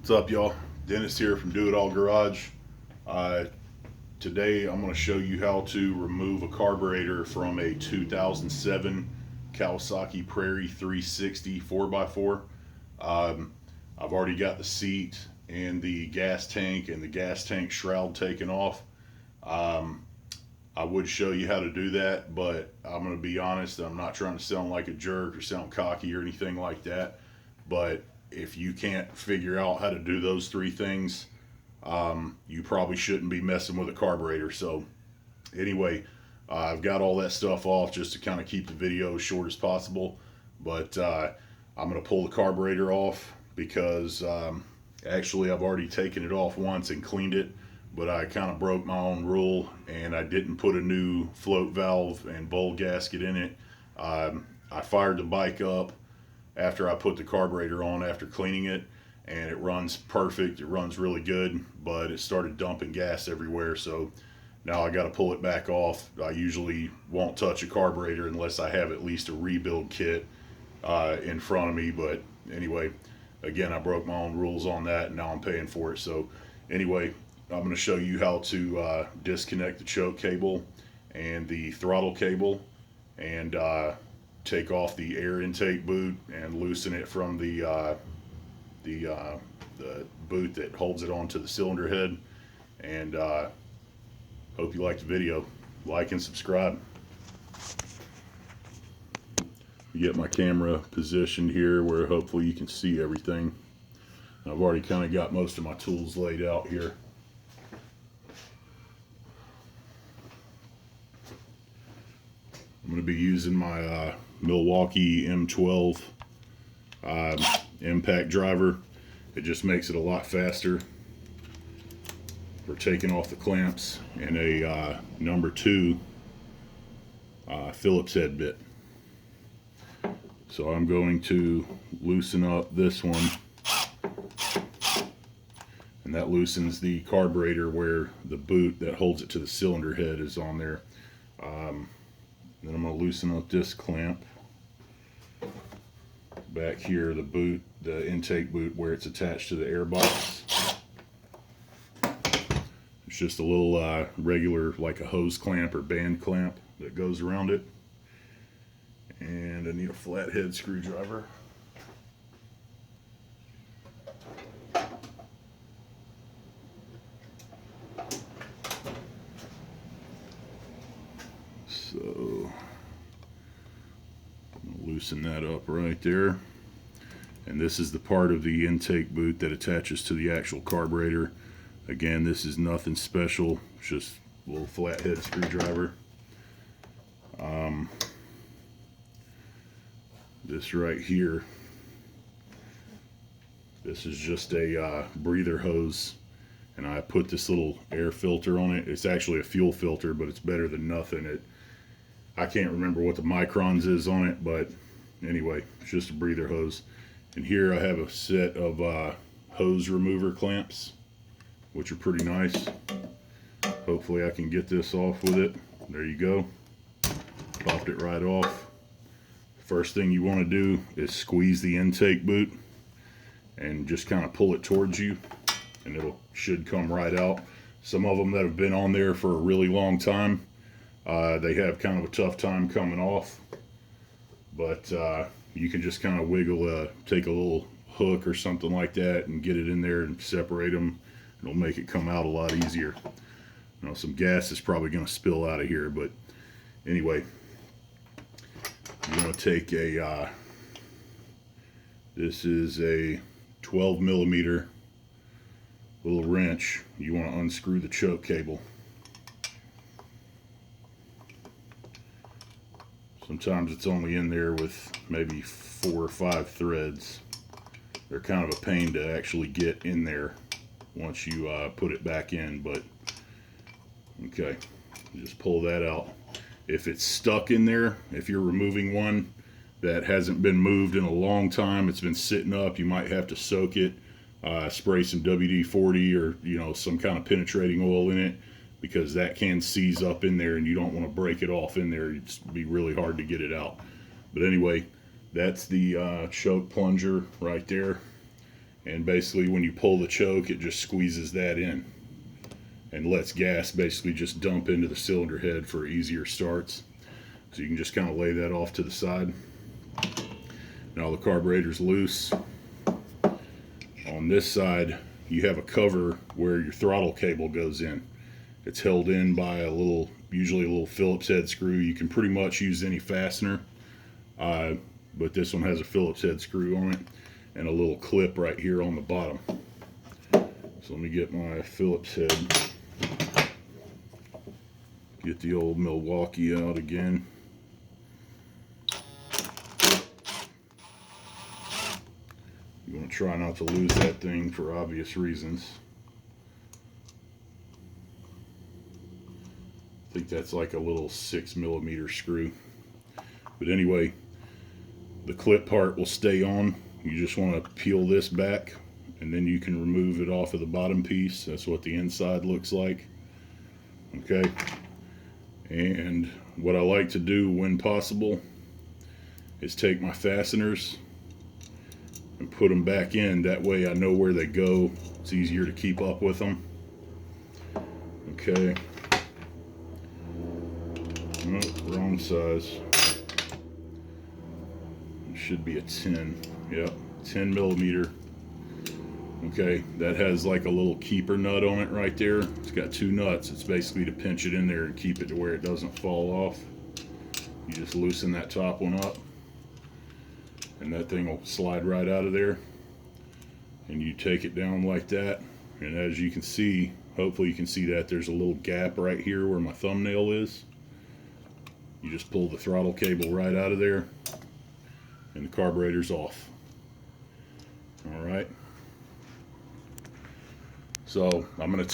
What's up, y'all? Dennis here from Do It All Garage. Uh, Today I'm going to show you how to remove a carburetor from a 2007 Kawasaki Prairie 360 4x4. I've already got the seat and the gas tank shroud taken off. I would show you how to do that, but I'm going to be honest, I'm not trying to sound like a jerk or sound cocky or anything like that. But if you can't figure out how to do those three things, you probably shouldn't be messing with a carburetor. So anyway, I've got all that stuff off just to kind of keep the video as short as possible. But I'm going to pull the carburetor off because actually I've already taken it off once and cleaned it, but I kind of broke my own rule and I didn't put a new float valve and bowl gasket in it. I fired the bike up after I put the carburetor on after cleaning it, and it runs perfect. It runs really good, but it started dumping gas everywhere, so now I got to pull it back off. I usually won't touch a carburetor unless I have at least a rebuild kit in front of me, but anyway, again, I broke my own rules on that and now I'm paying for it. So anyway, I'm going to show you how to disconnect the choke cable and the throttle cable, and take off the air intake boot and loosen it from the boot that holds it onto the cylinder head. And hope you liked the video. Like and subscribe. Get my camera positioned here where hopefully you can see everything. I've already kind of got most of my tools laid out here. I'm going to be using my Milwaukee M12 impact driver. It just makes it a lot faster for taking off the clamps, and a number 2 Phillips head bit. So I'm going to loosen up this one, and that loosens the carburetor where the boot that holds it to the cylinder head is on there. Then I'm going to loosen up this clamp back here, the intake boot where it's attached to the air box. It's just a little regular, like a hose clamp or band clamp that goes around it. And I need a flathead screwdriver. So loosen that up right there. And this is the part of the intake boot that attaches to the actual carburetor. Again, this is nothing special, it's just a little flathead screwdriver. This right here, this is just a breather hose, and I put this little air filter on it. It's actually a fuel filter, but it's better than nothing. I can't remember what the microns is on it, but anyway, it's just a breather hose. And here I have a set of hose remover clamps, which are pretty nice. Hopefully I can get this off with it. There you go. Popped it right off. First thing you want to do is squeeze the intake boot and just kind of pull it towards you, and it should come right out. Some of them that have been on there for a really long time, they have kind of a tough time coming off, but you can just kind of wiggle, take a little hook or something like that and get it in there and separate them. It'll make it come out a lot easier. Now, some gas is probably going to spill out of here, but anyway, you're going to take a this is a 12 millimeter little wrench. You want to unscrew the choke cable. Sometimes it's only in there with maybe 4 or 5 threads. They're kind of a pain to actually get in there once you put it back in, but okay, just pull that out. If it's stuck in there, if you're removing one that hasn't been moved in a long time, it's been sitting up, you might have to soak it, spray some WD-40 or some kind of penetrating oil in it, because that can seize up in there and you don't want to break it off in there. It'd be really hard to get it out. But anyway, that's the choke plunger right there. And basically when you pull the choke, it just squeezes that in and lets gas basically just dump into the cylinder head for easier starts. So you can just kind of lay that off to the side. Now the carburetor's loose. On this side, you have a cover where your throttle cable goes in. It's held in by usually a little Phillips head screw. You can pretty much use any fastener, but this one has a Phillips head screw on it and a little clip right here on the bottom. So let me get my Phillips head. Get the old Milwaukee out again. You want to try not to lose that thing for obvious reasons. I think that's like a little 6mm screw. But anyway, the clip part will stay on. You just want to peel this back and then you can remove it off of the bottom piece. That's what the inside looks like. Okay. And what I like to do when possible is take my fasteners and put them back in. That way I know where they go. It's easier to keep up with them. Okay. Oh, wrong size. It should be a 10. Yep, 10mm. Okay, that has like a little keeper nut on it right there. It's got 2 nuts. It's basically to pinch it in there and keep it to where it doesn't fall off. You just loosen that top one up and that thing will slide right out of there. And you take it down like that. And as you can see, hopefully you can see that there's a little gap right here where my thumbnail is. You just pull the throttle cable right out of there and the carburetor's off. All right. So I'm going to